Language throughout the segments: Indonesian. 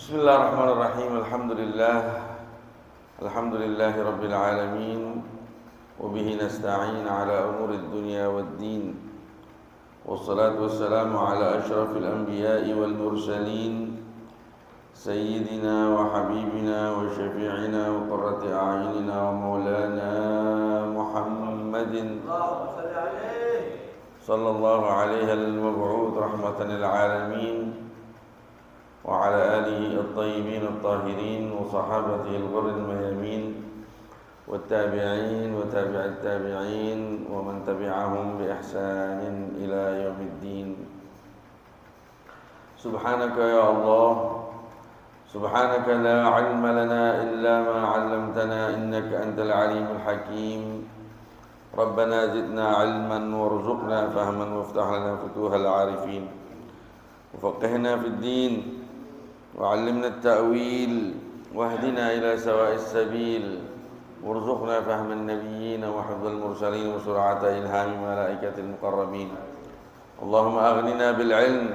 Bismillahirrahmanirrahim. Alhamdulillahi rabbil alamin. Wa bihi nasta'in ala umurid dunya waddin. Wassalatu wassalamu ala asyrafil anbiya'i wal mursalin, sayyidina wa habibina wa syafi'ina wa qurrati a'yunina wa maulana Muhammadin sallallahu alaihi al-mab'ud rahmatan lil alamin, wa ala alihi at-tayyibin at-tahirin wa sahabatihi al-ghurr al-mayamin wa tabi'in wa tabi'at tabi'in wa man tabi'ahum bi ihsanin ila yaumiddin. Subhanaka ya Allah, subhanaka la 'ilma lana illa ma 'allamtana innaka antal 'alimul hakim. Rabbana zidna 'ilman warzuqna fahman waftah lana futuhal 'arifin wa faqihna fid din وعلمنا التأويل واهدنا إلى سواء السبيل وارزقنا فهم النبيين وحفظ المرسلين وسرعة إلهام ملائكة المقربين. اللهم أغننا بالعلم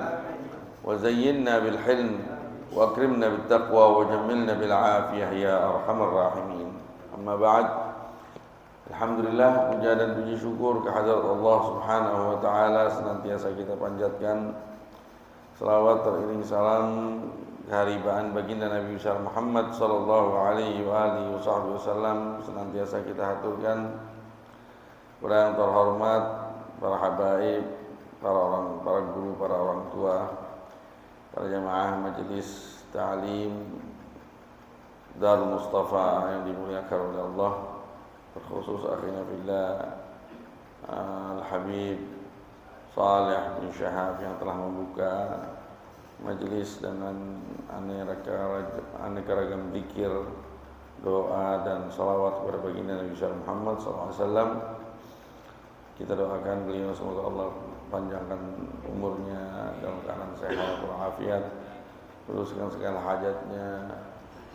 وزينا بالحلم وأكرمنا بالتقوى وجملنا بالعافية يا أرحم الراحمين. أما بعد، alhamdulillah, puja dan puji syukur kehadirat Allah Subhanahu wa taala senantiasa kita panjatkan. Salawat teriring salam keharibaan baginda Nabi besar Muhammad sallallahu alaihi wa alihi wasallam senantiasa kita haturkan kepada yang terhormat para habaib, para guru, para orang tua, para jamaah majelis ta'lim Darul Mustafa yang dimuliakan oleh Allah, terkhusus akhina fillah Al-Habib Saleh bin Syahab yang telah membuka majelis dengan aneka ragam zikir, doa dan salawat kepada baginda Nabi Muhammad SAW. Kita doakan beliau semoga Allah panjangkan umurnya dalam keadaan sehat walafiat, luruskan segala hajatnya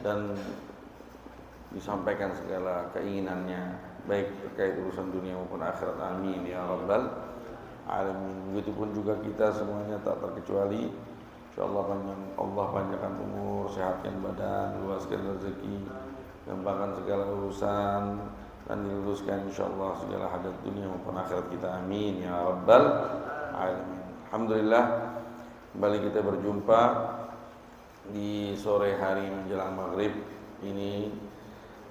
dan disampaikan segala keinginannya baik terkait urusan dunia maupun akhirat. Amin ya rabbal alamin. Begitupun juga kita semuanya tak terkecuali, insyaallah Allah panjangkan umur, sehatkan badan, luaskan rezeki, gampangkan segala urusan dan diluruskan insyaallah segala hajat dunia maupun akhirat kita. Amin ya rabbal alamin. Alhamdulillah, kembali kita berjumpa di sore hari menjelang maghrib ini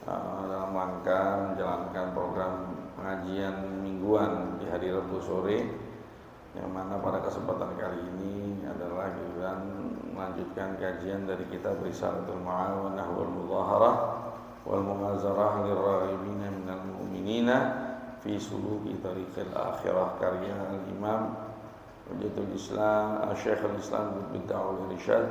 dalam rangka menjalankan program pengajian mingguan di hari Rabu sore, yang mana pada kesempatan kali ini adalah giliran melanjutkan kajian dari kitab Risalatul Mu'awanah wal Mudhaharah wal Munazarah lirraghibina minal mu'minina fi suluki tariqil akhirah, karya al-Imam Hujjatul Islam Syekhul Islam bin Ta'awul Irsyad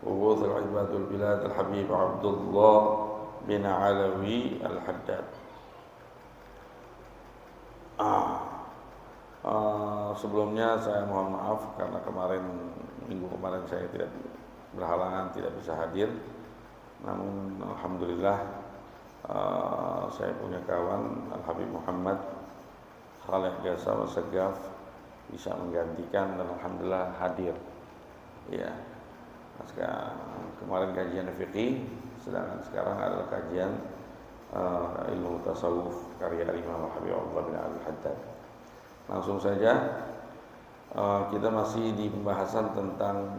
wa Wuthul Ibadul Bilad Al-Habib Abdullah bin Alawi Al-Haddad. Sebelumnya saya mohon maaf karena minggu kemarin saya tidak berhalangan, tidak bisa hadir. Namun alhamdulillah saya punya kawan Al-Habib Muhammad Khaleh Gasa Segaf bisa menggantikan dan alhamdulillah hadir. Ya, kemarin kajian fikih, sedangkan sekarang adalah kajian ilmu tasawuf karya Imam Habib Allah bin Al-Haddad. Langsung saja, kita masih di pembahasan tentang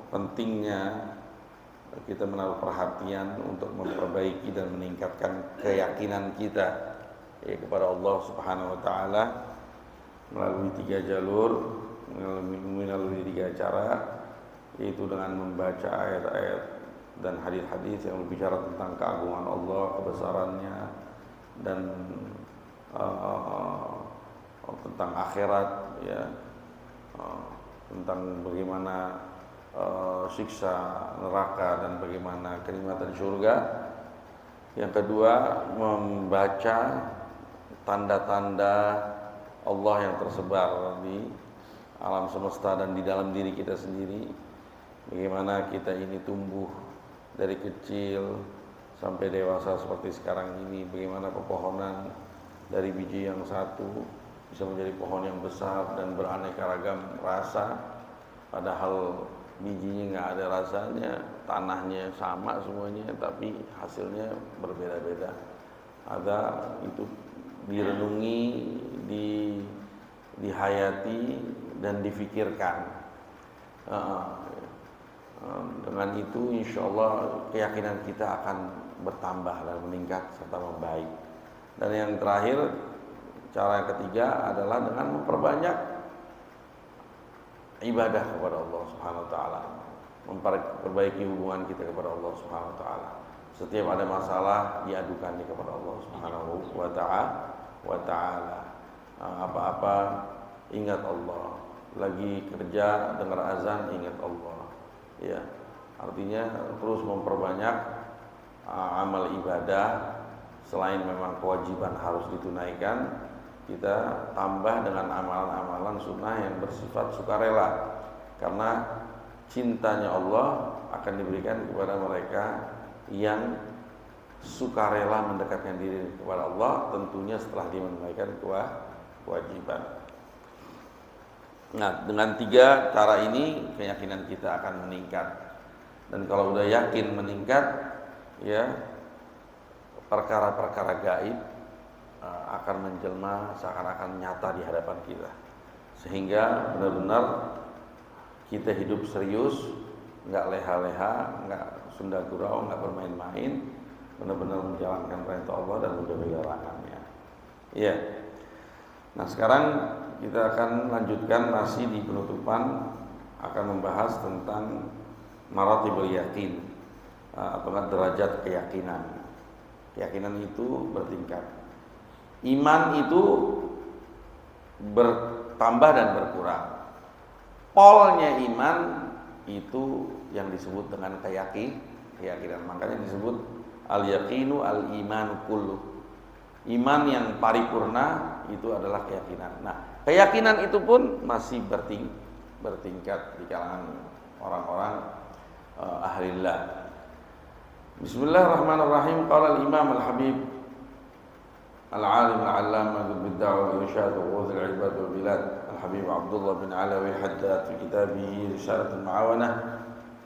pentingnya kita menaruh perhatian untuk memperbaiki dan meningkatkan keyakinan kita kepada Allah Subhanahu wa taala melalui 3 jalur, melalui 3 cara, yaitu dengan membaca ayat-ayat dan hadis-hadis yang berbicara tentang keagungan Allah, kebesarannya, dan tentang akhirat, ya, tentang bagaimana siksa neraka dan bagaimana kenikmatan surga. Yang kedua, membaca tanda-tanda Allah yang tersebar di alam semesta dan di dalam diri kita sendiri. Bagaimana kita ini tumbuh dari kecil sampai dewasa seperti sekarang ini, bagaimana pepohonan dari biji yang satu bisa menjadi pohon yang besar dan beraneka ragam rasa, padahal bijinya nggak ada rasanya, tanahnya sama semuanya, tapi hasilnya berbeda-beda. Ada itu direnungi, dihayati dan difikirkan. Dengan itu insya Allah keyakinan kita akan bertambah dan meningkat serta membaik. Dan yang terakhir, cara yang ketiga adalah dengan memperbanyak ibadah kepada Allah Subhanahu wa taala, memperbaiki hubungan kita kepada Allah Subhanahu wa taala. Setiap ada masalah diadukan kepada Allah Subhanahu wa taala. Apa-apa ingat Allah. Lagi kerja dengar azan ingat Allah. Ya, artinya terus memperbanyak amal ibadah. Selain memang kewajiban harus ditunaikan, kita tambah dengan amalan-amalan sunnah yang bersifat sukarela, karena cintanya Allah akan diberikan kepada mereka yang sukarela mendekatkan diri kepada Allah, tentunya setelah dia menunaikan kewajiban. Nah, dengan 3 cara ini keyakinan kita akan meningkat. Dan kalau udah yakin meningkat, ya perkara-perkara gaib akan menjelma seakan-akan nyata di hadapan kita. Sehingga benar-benar kita hidup serius, nggak leha-leha, nggak sunda gurau, nggak bermain-main, benar-benar menjalankan perintah Allah dan menjauhi larangannya. Iya. Nah, sekarang kita akan lanjutkan masih di penutupan, akan membahas tentang maratibul yakin atau derajat keyakinan. Keyakinan itu bertingkat. Iman itu bertambah dan berkurang. Polnya iman itu yang disebut dengan keyakinan. Makanya disebut al-yaqinu al-iman kullu. Iman yang paripurna itu adalah keyakinan. Nah, keyakinan itu pun masih bertingkat di kalangan orang-orang ahlillah. Bismillahirrahmanirrahim. Qala al-Imam al-Habib al-Alim al-Allamah bid-da'wah irsyad wa ghawth al-ibad wal bilad al-Habib Abdullah bin Alawi Haddad fi kitabih Risalah al-Mu'awanah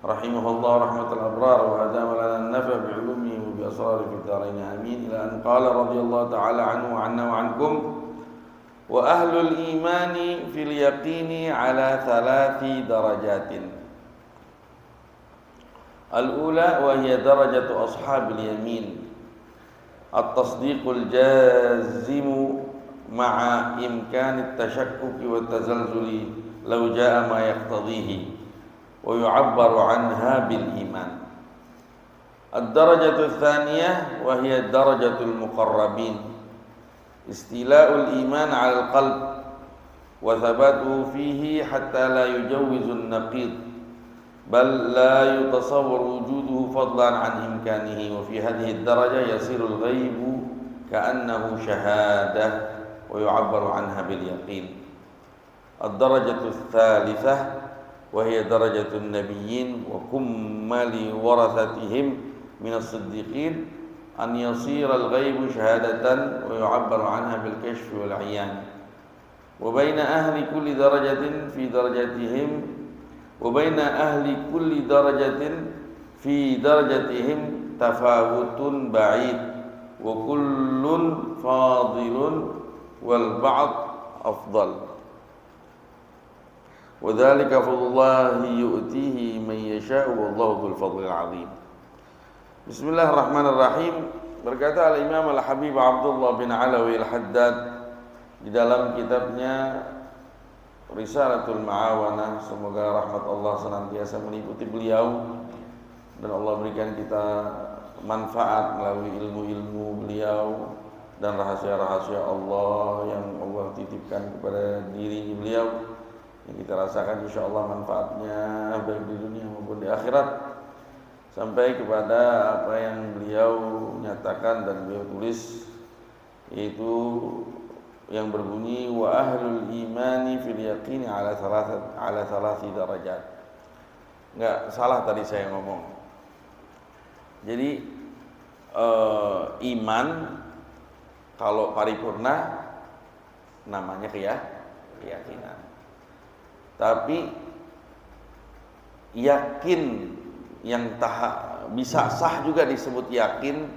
rahimahullah rahmatul abrar wa adama lana an-nafa' bi 'ulumihi wa bi asrarihi fi ad-darain amin ila an qala radhiyallahu ta'ala anhu wa 'anna wa 'ankum wa ahlul imani fil yaqini ala 3 darajatin. Al-ula wa hiya darajatu ashabil yamin at-tasdiqul jazimu ma'a imkan at-tashakkuki wa at-tazalzuli law jaa ma yaqtadihi wa yu'abbaru 'anha bil iman. Ad-darajatu ats-tsaniyah wa hiya darajatul muqarrabin istila'ul iman 'alal qalb wa thabatuhu fihi hatta la yujawwizu an-naqid bal la yutasawwar wujuduhu fadlan 'an imkanihi wa fi hadhihi ad-daraja yasiru al-ghaibu ka'annahu shahadah wa yu'abbaru 'anha bil yaqin. Ad-darajatu ats-tsalitsah wa hiya darajatun nabiyyin wa kummali warathatihim min as-siddiqin an yasira al-ghaibu shahadatan wa yu'abbaru 'anha bil kashfi wal 'iyan wa baina ahli kulli darajatin fi darajatihim wa baina ahli kulli darajatin fi darajatihim tafawutun ba'id wa kullun fadilun wal ba'd afdal wa dzalika fadlullahi yu'tihi man yasha'u wallahu dzul fadlil 'adzim. Bismillahirrahmanirrahim. Berkata al-Imam al-Habib Abdullah bin Alawi al-Haddad di dalam kitabnya Risalatul Mu'awanah, semoga rahmat Allah senantiasa meliputi beliau dan Allah berikan kita manfaat melalui ilmu-ilmu beliau dan rahasia-rahasia Allah yang Allah titipkan kepada diri beliau, yang kita rasakan insyaallah manfaatnya baik di dunia maupun di akhirat, sampai kepada apa yang beliau nyatakan dan beliau tulis, yaitu yang berbunyi wa ahlul imani fil yaqini ala thalathi darajat. Enggak salah tadi saya ngomong. Jadi iman kalau paripurna namanya keyakinan. Tapi yakin yang bisa sah juga disebut yakin,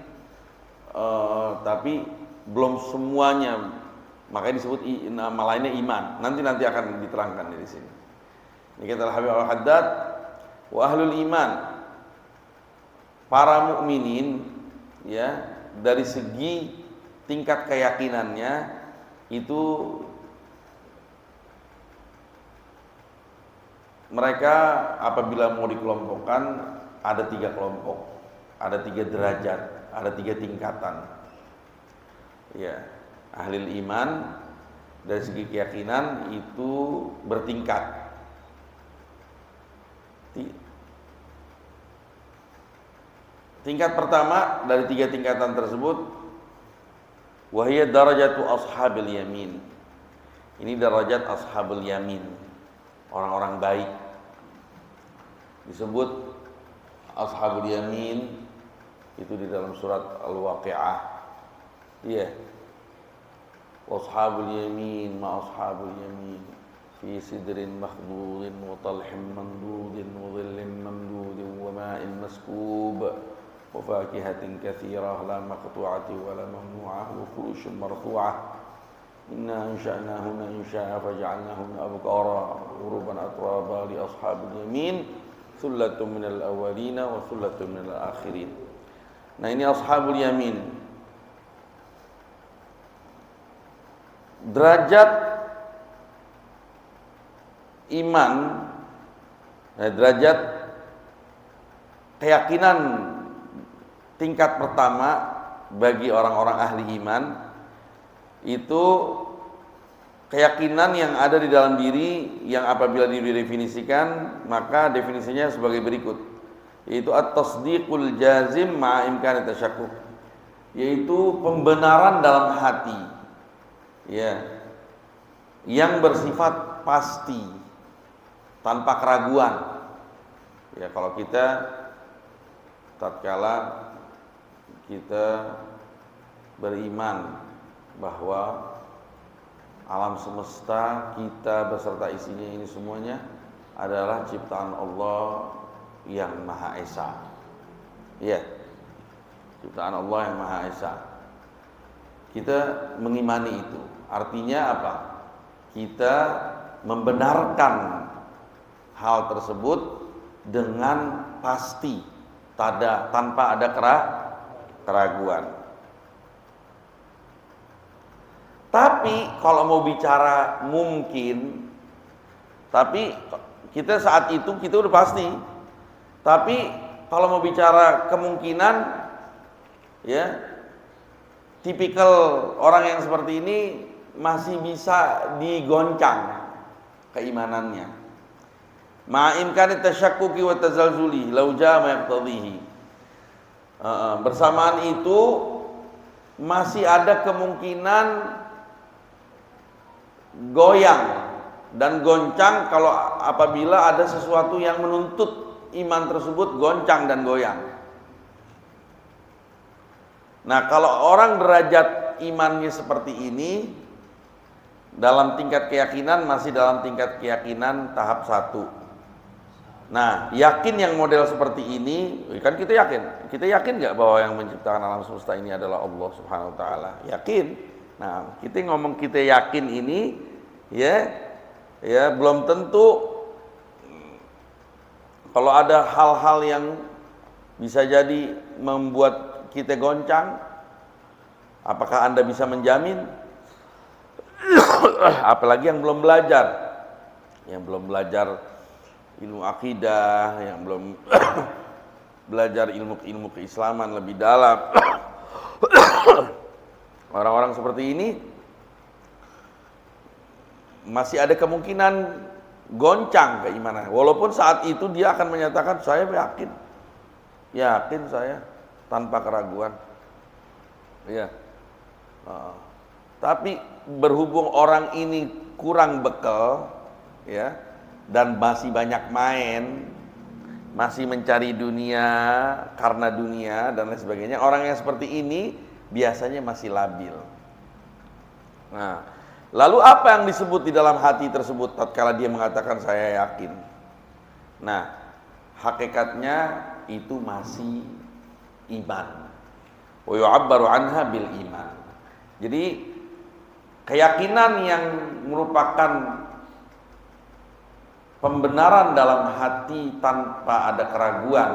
tapi belum semuanya, makanya disebut nama lainnya iman. Nanti akan diterangkan di sini. Ini kata Habib Al-Haddad, wa ahlul iman, para mukminin ya, dari segi tingkat keyakinannya itu mereka apabila mau dikelompokkan ada 3 kelompok, ada 3 derajat, ada 3 tingkatan. Ya, ahli iman dari segi keyakinan itu bertingkat. Tingkat pertama dari 3 tingkatan tersebut, wahiyya darajatu ashabil yamin. Ini derajat ashabul yamin, orang-orang baik. Disebut ashabul yamin itu di dalam surat Al-Waqi'ah. Iya. Ashabul yamin ma ashabul yamin fi sidrin makhdudin wa talhin mamdudin wa dhillin mamdudin wa ma'in maskub wa fakihatin katsirah la maqtu'atin wa la mamnu'ah wa furushin marfu'ah. Inna ansha'nahunna insha'a faj'alnahunna abkara uruban atraba li ashabil yamin thullatun minal awwalina wa thullatun minal akhirin. Nah, ini ashabul yamin. Derajat iman, derajat keyakinan tingkat pertama bagi orang-orang ahli iman itu keyakinan yang ada di dalam diri yang apabila didefinisikan maka definisinya sebagai berikut, yaitu at-tasdiqul jazim ma'a imkani tasyakkuk, yaitu pembenaran dalam hati ya, yang bersifat pasti tanpa keraguan. Ya, kalau kita tatkala kita beriman bahwa alam semesta kita beserta isinya ini semuanya adalah ciptaan Allah yang Maha Esa. Ya, ciptaan Allah yang Maha Esa. Kita mengimani itu. Artinya apa? Kita membenarkan hal tersebut dengan pasti, tanpa ada keraguan. Tapi kalau mau bicara mungkin, tapi kita saat itu kita udah pasti. Tapi kalau mau bicara kemungkinan, ya, tipikal orang yang seperti ini masih bisa digoncang keimanannya. Ma'imkani tasyakkuki wa tazalzuli lau jaa ma yaqtadhihi. Bersamaan itu masih ada kemungkinan goyang dan goncang kalau apabila ada sesuatu yang menuntut iman tersebut goncang dan goyang. Nah, kalau orang derajat imannya seperti ini, dalam tingkat keyakinan masih dalam tingkat keyakinan tahap 1. Nah, yakin yang model seperti ini, kan kita yakin nggak bahwa yang menciptakan alam semesta ini adalah Allah Subhanahu Wa Taala? Yakin. Nah, kita ngomong kita yakin ini, ya belum tentu. Kalau ada hal-hal yang bisa jadi membuat kita goncang, apakah Anda bisa menjamin? Apalagi yang belum belajar ilmu akidah, yang belum belajar ilmu keislaman lebih dalam. Orang-orang seperti ini masih ada kemungkinan goncang keimanan, walaupun saat itu dia akan menyatakan saya yakin saya tanpa keraguan. Ya. Tapi berhubung orang ini kurang bekal, ya, dan masih banyak main, masih mencari dunia karena dunia dan lain sebagainya, orang yang seperti ini biasanya masih labil. Nah, lalu apa yang disebut di dalam hati tersebut tatkala dia mengatakan saya yakin? Nah, hakikatnya itu masih iman. Wa yu'abbaru anha bil iman. Jadi keyakinan yang merupakan pembenaran dalam hati tanpa ada keraguan,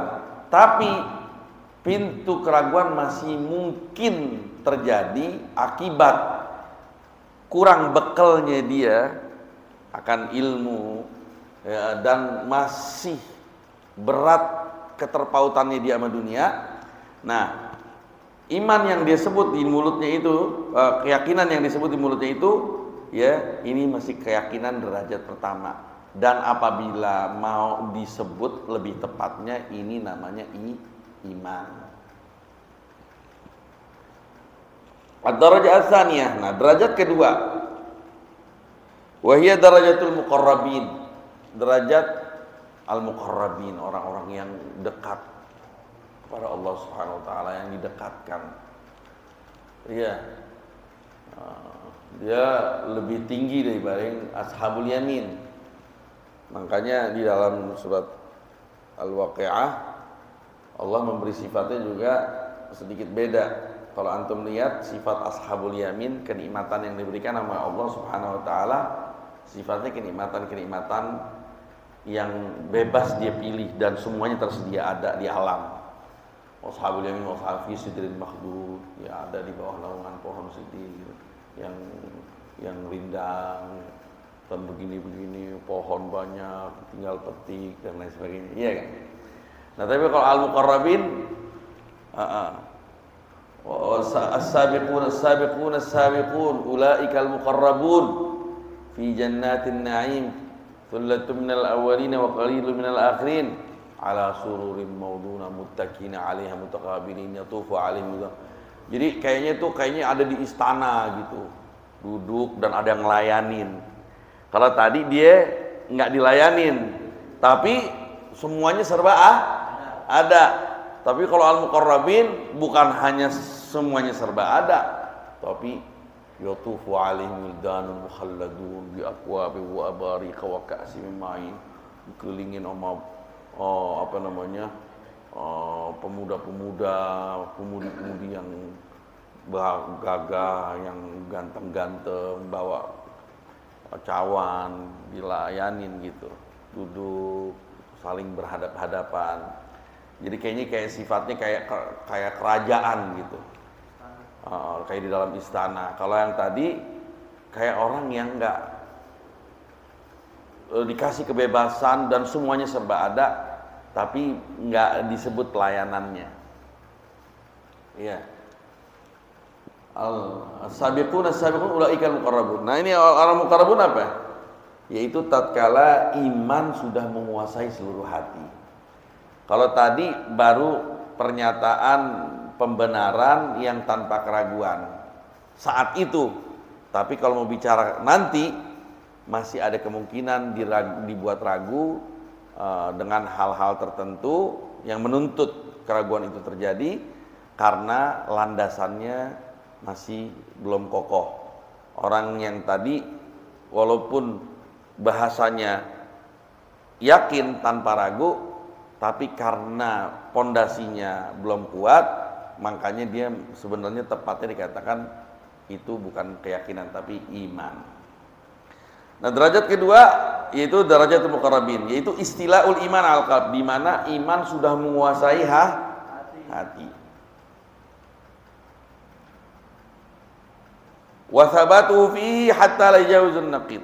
tapi pintu keraguan masih mungkin terjadi akibat kurang bekalnya dia akan ilmu, ya, dan masih berat keterpautannya dia sama dunia. Nah, iman yang disebut di mulutnya itu, keyakinan yang disebut di mulutnya itu, ya, ini masih keyakinan derajat pertama. Dan apabila mau disebut lebih tepatnya, ini namanya iman. Ad-darajah ats-tsaniyah. Nah, derajat kedua, wa hiya darajatul muqarrabin. Derajat al-muqarrabin, orang-orang yang dekat kepada Allah Subhanahu wa taala, yang didekatkan. Iya. Dia lebih tinggi daripada ashabul yamin. Makanya di dalam surat Al-Waqi'ah Allah memberi sifatnya juga sedikit beda. Kalau antum lihat sifat ashabul yamin, kenikmatan yang diberikan sama Allah Subhanahu wa taala, sifatnya kenikmatan-kenikmatan yang bebas dia pilih dan semuanya tersedia ada di alam. Ashabul yamin wa fi sidrin makhdud, ya, ada di bawah naungan pohon sidr yang rindang, dan begini-begini, pohon banyak, tinggal petik dan lain sebagainya. Iya kan? Nah, tapi kalau al-muqarrabin, as-sabiqun ulaikal muqarrabun fi jannatin na'im thullatun minal awwalin wa qalilun minal akhirin ala sururin mawduna muttaqina 'alaiha mutaqabilin yatufu 'alaihim. Jadi kayaknya ada di istana gitu, duduk dan ada yang ngelayanin. Kalau tadi dia nggak dilayanin, tapi semuanya serba ada. Tapi kalau al-muqarrabin bukan hanya semuanya serba ada, tapi yatufu alaihim wildanun mukhalladun bi aqwabi wa abariqa wa ka'sin min ma'in, dikelilingin sama pemuda-pemuda, pemudi-pemudi yang gagah, yang ganteng-ganteng, bawa cawan, dilayanin gitu, duduk saling berhadap-hadapan. Jadi kayak sifatnya kayak kerajaan gitu, kayak di dalam istana. Kalau yang tadi kayak orang yang nggak dikasih kebebasan dan semuanya serba ada, tapi nggak disebut pelayanannya. Iya. As-sabiqun ulaikal muqarrabun. Nah, ini orang muqarrabun apa? Yaitu tatkala iman sudah menguasai seluruh hati. Kalau tadi baru pernyataan pembenaran yang tanpa keraguan saat itu. Tapi kalau mau bicara nanti, masih ada kemungkinan dibuat ragu dengan hal-hal tertentu yang menuntut keraguan itu terjadi karena landasannya masih belum kokoh. Orang yang tadi walaupun bahasanya yakin tanpa ragu, tapi karena pondasinya belum kuat, makanya dia sebenarnya tepatnya dikatakan itu bukan keyakinan tapi iman. Nah, derajat kedua yaitu darajatul muqarrabin, yaitu istilaul iman al-qalb, di mana iman sudah menguasai hati. Wa thabatu fi hatta la yajawzun naqid.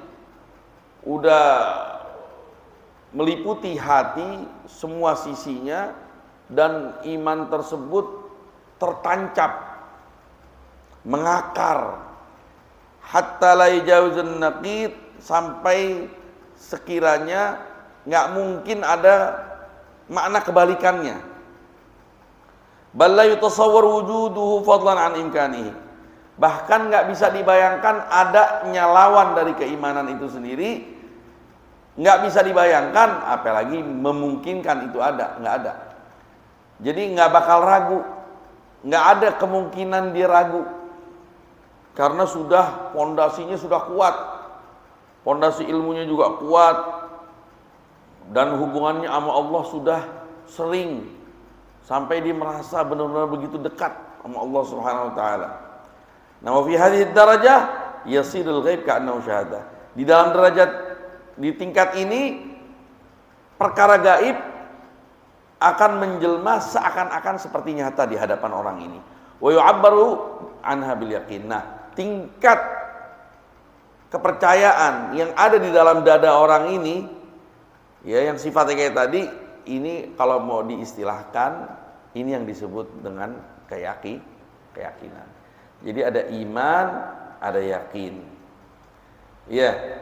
Udah meliputi hati semua sisinya dan iman tersebut tertancap, mengakar hatta la yajawzun naqid, sampai sekiranya nggak mungkin ada makna kebalikannya. Bal la yutasawwar wujuduhu fadlan an imkanihi. Bahkan nggak bisa dibayangkan adanya lawan dari keimanan itu sendiri, nggak bisa dibayangkan, apalagi memungkinkan itu ada, nggak ada. Jadi nggak bakal ragu, nggak ada kemungkinan dia ragu, karena sudah pondasinya sudah kuat, pondasi ilmunya juga kuat, dan hubungannya sama Allah sudah sering sampai dia merasa benar-benar begitu dekat sama Allah Subhanahu wa taala. Nah, wa fi hadhihi darajah yasirul ghaib ka'annahu syahadah. Di dalam derajat di tingkat ini perkara gaib akan menjelma seakan-akan seperti nyata di hadapan orang ini. Wa yu'abbaru anha bil yaqin. Nah, tingkat kepercayaan yang ada di dalam dada orang ini, ya, yang sifatnya kayak tadi, ini kalau mau diistilahkan, ini yang disebut dengan keyakinan. Jadi ada iman, ada yakin. Ya,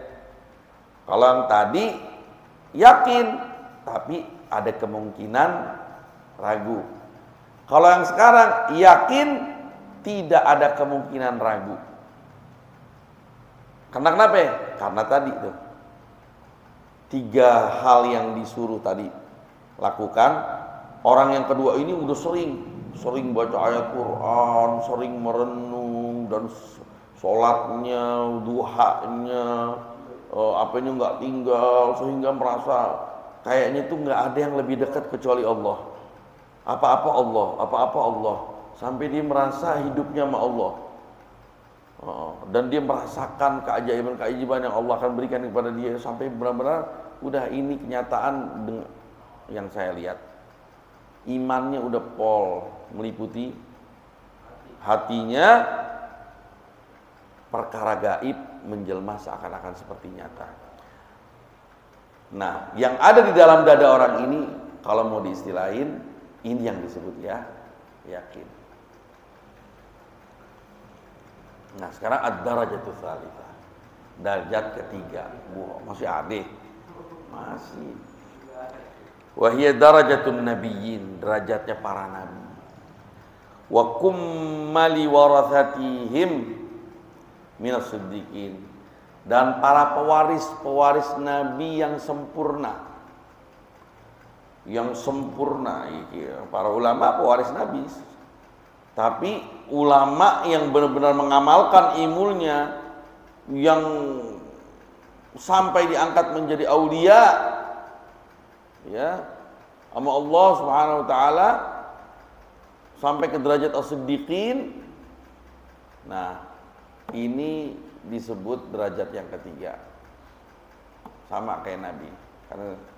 kalau yang tadi yakin, tapi ada kemungkinan ragu. Kalau yang sekarang yakin, tidak ada kemungkinan ragu. Karena kenapa? Karena tadi tuh 3 hal yang disuruh tadi lakukan. Orang yang kedua ini udah sering baca ayat Quran, sering merenung, dan sholatnya, duhanya, apanya nggak tinggal, sehingga merasa kayaknya tuh nggak ada yang lebih dekat kecuali Allah. Apa-apa Allah, sampai dia merasa hidupnya sama Allah. Dan dia merasakan keajaiban-keajaiban yang Allah akan berikan kepada dia, sampai benar-benar udah ini kenyataan yang saya lihat. Imannya udah meliputi hatinya, perkara gaib menjelma seakan-akan seperti nyata. Nah, yang ada di dalam dada orang ini, kalau mau diistilahin, ini yang disebut yakin. Nah, sekarang ad-darajatul tsalitsah, derajat ketiga. Masih ada. Masih. Wa hiya darajatun nabiyyin, derajatnya para nabi. Wa kummali warathatihim minas siddiqin, dan para pewaris nabi yang sempurna. Para ulama pewaris nabi. Tapi ulama yang benar-benar mengamalkan ilmunya, yang sampai diangkat menjadi aulia, ya, sama Allah Subhanahu wa taala, sampai ke derajat as-siddiqin. Nah, ini disebut derajat yang ketiga. Sama kayak Nabi. Karena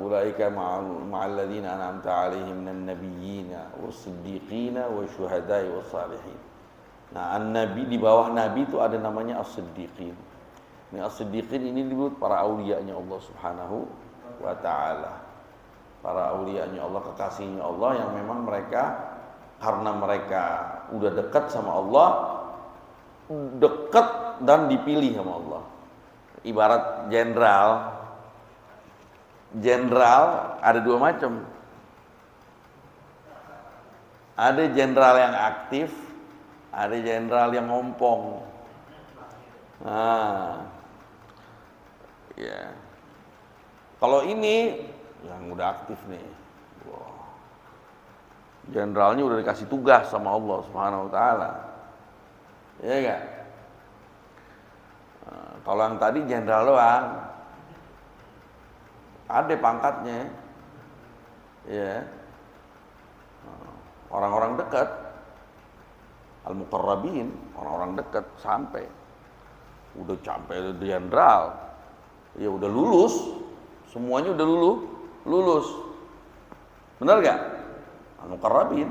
ulaika ma'al ladzina an'amta 'alaihim minan nabiyyina was-siddiqina wasyuhada'i was-salihin. Nah, an-nabi, di bawah nabi itu ada namanya as-siddiqin. Ini as-siddiqin ini disebut para aulianya Allah Subhanahu wa taala. Para aulianya Allah, kekasihnya Allah, yang memang mereka karena mereka udah dekat sama Allah, dekat dan dipilih sama Allah. Ibarat jenderal ada 2 macam. Ada jenderal yang aktif, ada jenderal yang ngompong. Nah, ya. Kalau ini yang udah aktif nih, jenderalnya udah dikasih tugas sama Allah Subhanahu wa taala. Iya enggak? Kalau yang tadi jenderal doang, ada pangkatnya, ya, orang-orang dekat, al-muqarrabin, orang-orang dekat, sampai jenderal, ya udah lulus, semuanya udah lulus, benar gak? Al-muqarrabin,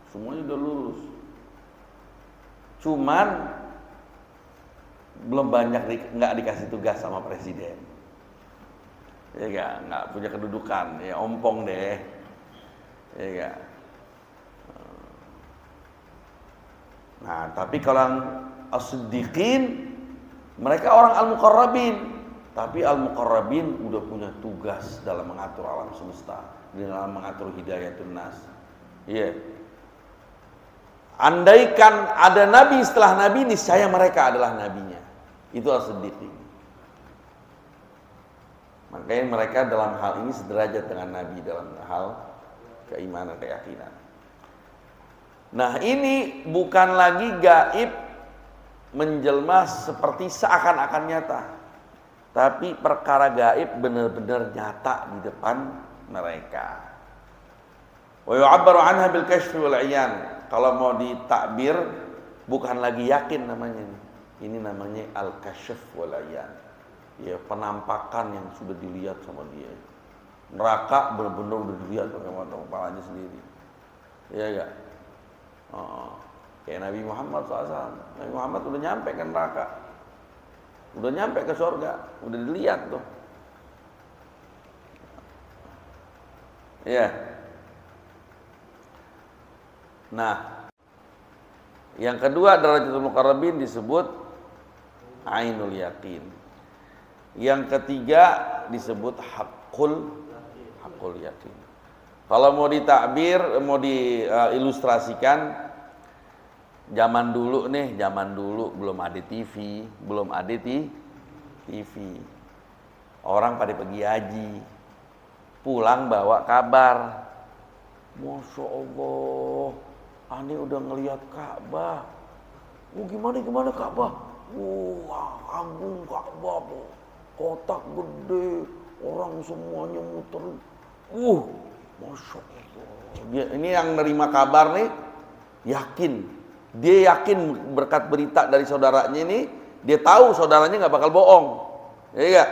semuanya udah lulus, cuman belum banyak nggak dikasih tugas sama presiden. Ya nggak punya kedudukan, ya ompong deh, ya gak? Nah, tapi kalau yang as-siddiqin, mereka orang al-muqarrabin, tapi al-muqarrabin udah punya tugas dalam mengatur alam semesta, dalam mengatur hidayatun nas. Iya. Andaikan ada nabi setelah nabi, niscaya mereka adalah nabinya. Itu as-siddiqin. Makanya mereka dalam hal ini sederajat dengan Nabi dalam hal keimanan, keyakinan. Nah, ini bukan lagi gaib menjelma seperti seakan-akan nyata. Tapi perkara gaib benar-benar nyata di depan mereka. Wa yu'abbaru anha bil kashfi wal 'iyan. Kalau mau ditakbir bukan lagi yakin namanya. Ini namanya al-kasyf wal 'iyan. Ya, penampakan yang sudah dilihat sama dia. Neraka benar-benar udah dilihat pakai mata kepalanya sendiri. Iya enggak? Kayak Nabi Muhammad SAW. Nabi Muhammad udah nyampe ke neraka, udah nyampe ke surga, udah dilihat tuh. Iya. Nah, yang kedua darajatul muqarrabin disebut ainul yakin. Yang ketiga disebut hakul yakin. Kalau mau ditakbir, mau diilustrasikan, zaman dulu belum ada TV, orang pada pergi haji, pulang bawa kabar, Masya Allah, ani udah ngelihat Ka'bah. Gimana Ka'bah? Wah, agung Ka'bah, kotak gede, orang semuanya muter. Masya Allah. Ini yang nerima kabar nih, yakin. Dia yakin berkat berita dari saudaranya ini, dia tahu saudaranya nggak bakal bohong. Ya enggak?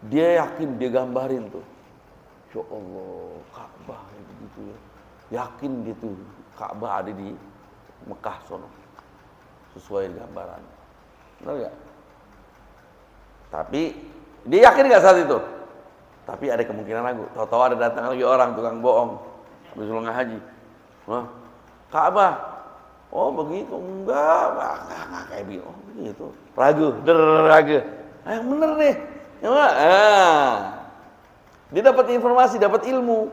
Dia yakin, dia gambarin tuh. Ya Allah, Ka'bah gitu ya. Yakin gitu, Ka'bah ada di Mekah sono. Sesuai gambaran. Benar enggak? Tapi dia yakin nggak saat itu? Tapi ada kemungkinan ragu. Tahu-tahu ada datang lagi orang tukang bohong habis pulang haji. Ka'bah. Oh begitu, enggak kayak gitu. Oh begitu. Ragu. Yang bener nih. Dia dapat informasi, dapat ilmu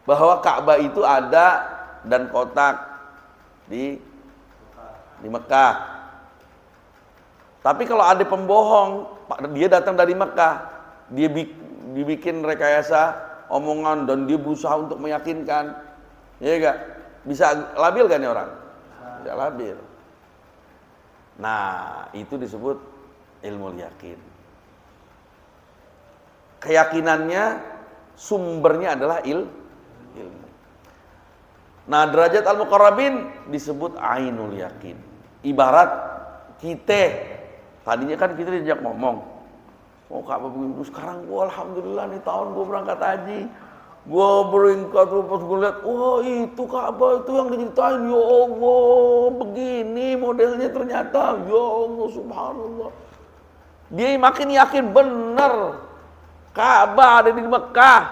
bahwa Ka'bah itu ada dan kotak di Mekah. Tapi kalau ada pembohong, dia datang dari Mekah, dia dibikin rekayasa omongan dan dia berusaha untuk meyakinkan, ya enggak? Bisa labil kan ya orang? Bisa labil. Nah, itu disebut ilmu yakin. Keyakinannya sumbernya adalah ilmu. Nah, derajat al-muqarrabin disebut ainul yakin. Ibarat kita tadinya kan kita diajak ngomong, oh Ka'bah begini, sekarang gua alhamdulillah nih tahun gua berangkat haji, gua berangkat pas gua lihat, wah itu Ka'bah itu yang diceritain, ya Allah begini modelnya ternyata, ya Allah subhanallah. Dia makin yakin bener Ka'bah ada di Mekah.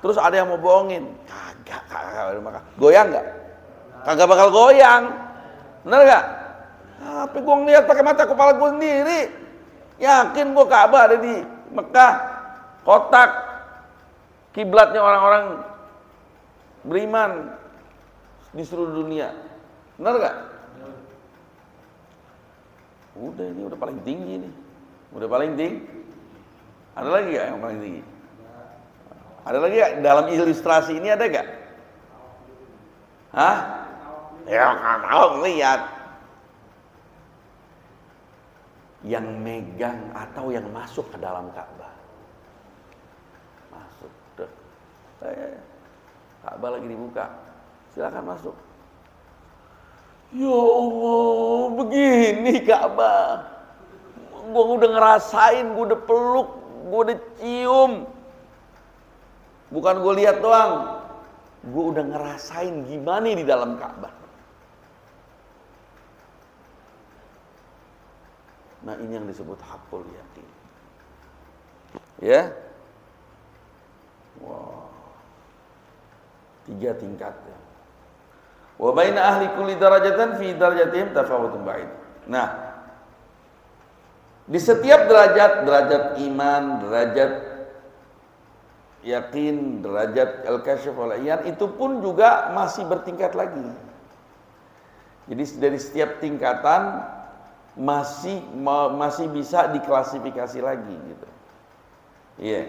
Terus ada yang mau bohongin, kagak ada di Mekah. Goyang nggak? Kagak bakal goyang, bener nggak? Tapi gua ngeliat pakai mata kepala gua sendiri. Yakin gua Ka'bah ada di Mekah, kotak kiblatnya orang-orang beriman di seluruh dunia. Benar gak? Udah, ini udah paling tinggi nih. Udah paling tinggi. Ada lagi gak yang paling tinggi? Ada lagi gak? Dalam ilustrasi ini ada gak? Hah? Ya nggak tahu, lihat. Yang megang atau yang masuk ke dalam Ka'bah. Masuk. Ka'bah lagi dibuka. Silakan masuk. Ya Allah, begini Ka'bah. Gua udah ngerasain, gua udah peluk, gua udah cium. Bukan gua lihat doang. Gua udah ngerasain gimana di dalam Ka'bah. Nah, ini yang disebut hakul yakin. Ya. Wow. 3 tingkat ya. Wa baina ahli kulli darajatan fi darajatihim tafawutun ba'id. Nah, di setiap derajat iman, derajat yakin, derajat al-kasyf wal iyan, itu pun juga masih bertingkat lagi. Jadi dari setiap tingkatan masih bisa diklasifikasi lagi gitu. Iya.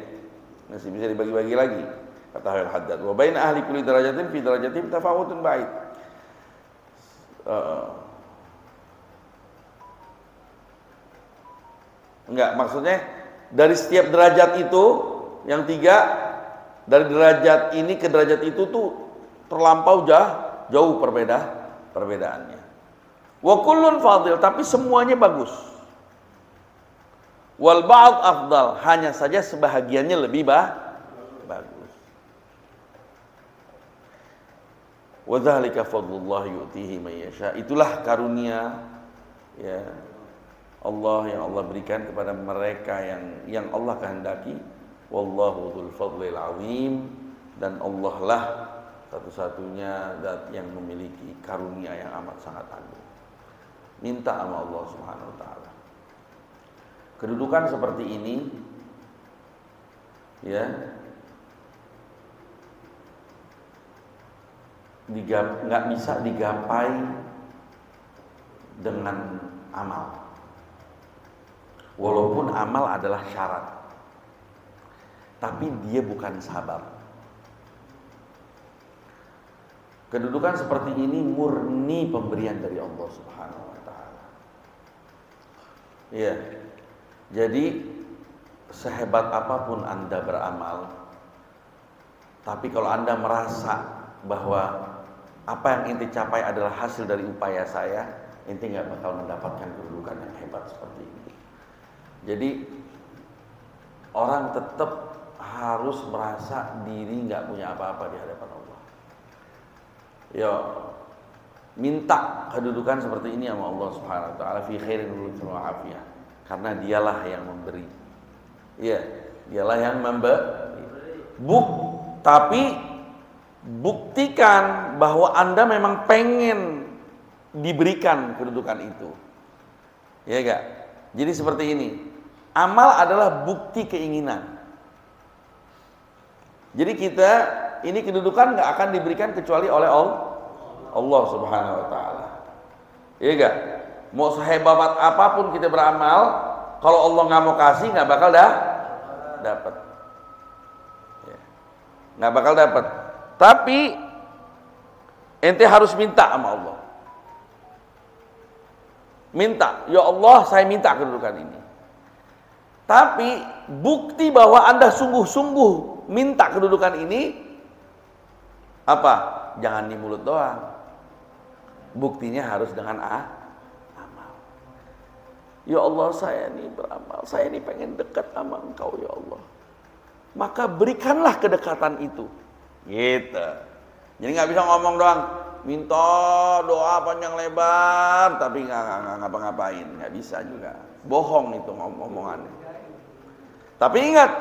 Masih bisa dibagi-bagi lagi. Kata Al-Haddad, "Wa baina ahli kulli darajatin fi darajatihim tafawutun ba'id." Enggak, maksudnya Dari setiap derajat itu, yang 3, dari derajat ini ke derajat itu tuh terlampau jauh perbedaannya. Wa kullun fadil, tapi semuanya bagus. Wal ba'd afdal, hanya saja sebahagiannya lebih bagus. Wa dzalika fadlullah yu'tihi man yasha. Itulah karunia ya Allah yang Allah berikan kepada mereka yang Allah kehendaki. Wallahu dzul fadlil azim, dan Allah lah satu-satunya zat yang memiliki karunia yang amat sangat agung. Minta sama Allah Subhanahu wa taala. Kedudukan seperti ini ya nggak bisa digapai dengan amal. Walaupun amal adalah syarat, tapi dia bukan sabab. Kedudukan seperti ini murni pemberian dari Allah Subhanahu wa taala. Iya. Jadi sehebat apapun Anda beramal, tapi kalau Anda merasa bahwa apa yang inti capai adalah hasil dari upaya saya, inti nggak bakal mendapatkan kedudukan yang hebat seperti ini. Jadi orang tetap harus merasa diri nggak punya apa-apa di hadapan Allah. Yo, minta kedudukan seperti ini sama Allah Subhanahu wa taala, fi khairin wa afiyah. Karena dialah yang memberi. Iya, dialah yang memberi. Tapi buktikan bahwa Anda memang pengen diberikan kedudukan itu. Iya enggak? Jadi seperti ini. Amal adalah bukti keinginan. Jadi kita ini kedudukan enggak akan diberikan kecuali oleh Allah Subhanahu wa taala. Iya enggak? Mau sehebat apapun kita beramal, kalau Allah nggak mau kasih, nggak bakal dapat. Ya. Nggak bakal dapat. Tapi ente harus minta sama Allah. Minta, ya Allah, saya minta kedudukan ini. Tapi bukti bahwa Anda sungguh-sungguh minta kedudukan ini apa? Jangan di mulut doang. Buktinya harus dengan amal. Ya Allah, saya ini beramal, saya ini pengen dekat sama Engkau ya Allah. Maka berikanlah kedekatan itu. Gitu. Jadi nggak bisa ngomong doang, minta doa panjang lebar, tapi nggak ngapa-ngapain, nggak bisa juga. Bohong itu ngomongannya. Tapi ingat,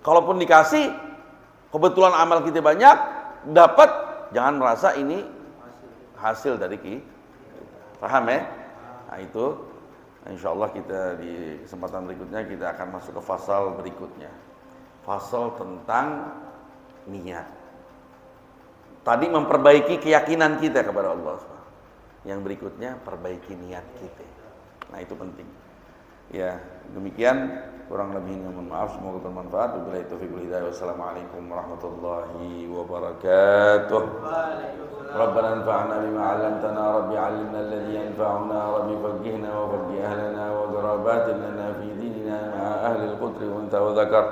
kalaupun dikasih, kebetulan amal kita banyak, dapat, jangan merasa ini hasil dari kita. Paham ya? Nah itu, insya Allah kita di kesempatan berikutnya kita akan masuk ke fasal berikutnya. Fasal tentang niat. Tadi memperbaiki keyakinan kita kepada Allah. Yang berikutnya perbaiki niat kita. Nah itu penting. Ya demikian, kurang lebihnya mohon maaf, semoga bermanfaat. Wabillahi taufiq wal hidayah. Wassalamualaikum warahmatullahi wabarakatuh. ربنا انفعنا بما علمتنا ربي علمنا الذي ينفعنا ربي فقهنا وفقه أهلنا وقرابات لنا في ديننا مع أهل القدر وأنثى وذكر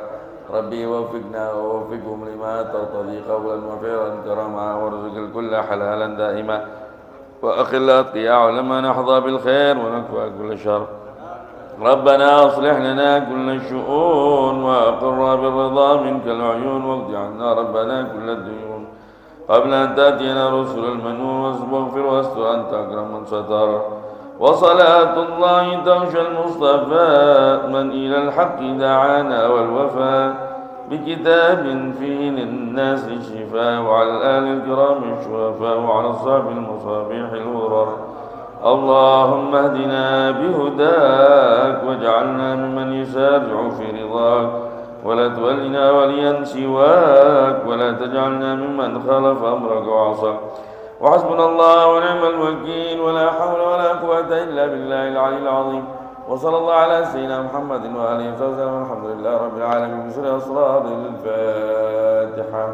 ربي وفقنا ووفقهم لما ترتضي قولا وفعلا كرما وارزق الكل حلالا دائما وأخل الأتقياء لما نحظى بالخير ونكفى كل شر ربنا أصلح لنا كل الشؤون وأقر بالرضا منك العيون واقض عنا ربنا كل الديون قبل أن تأتينا رسل المنون واغفر واستر أنت أكرم من ستر وصلاة الله تغشى المصطفى من إلى الحق دعانا والوفاء بكتاب فيه للناس الشفاء وعلى الآل الكرام الشرفاء وعلى الصحب المصابيح الغرر اللهم اهدنا بهداك واجعلنا ممن يسارع في رضاك ولا تولنا وليا سواك ولا تجعلنا ممن خالف أمرك وعصاك وحسبنا الله ونعم الوكيل ولا حول ولا قوة إلا بالله العلي العظيم وصلى الله على سيدنا محمد وآله وصحبه والحمد لله رب العالمين. بسم الله الصلاة الفاتحة.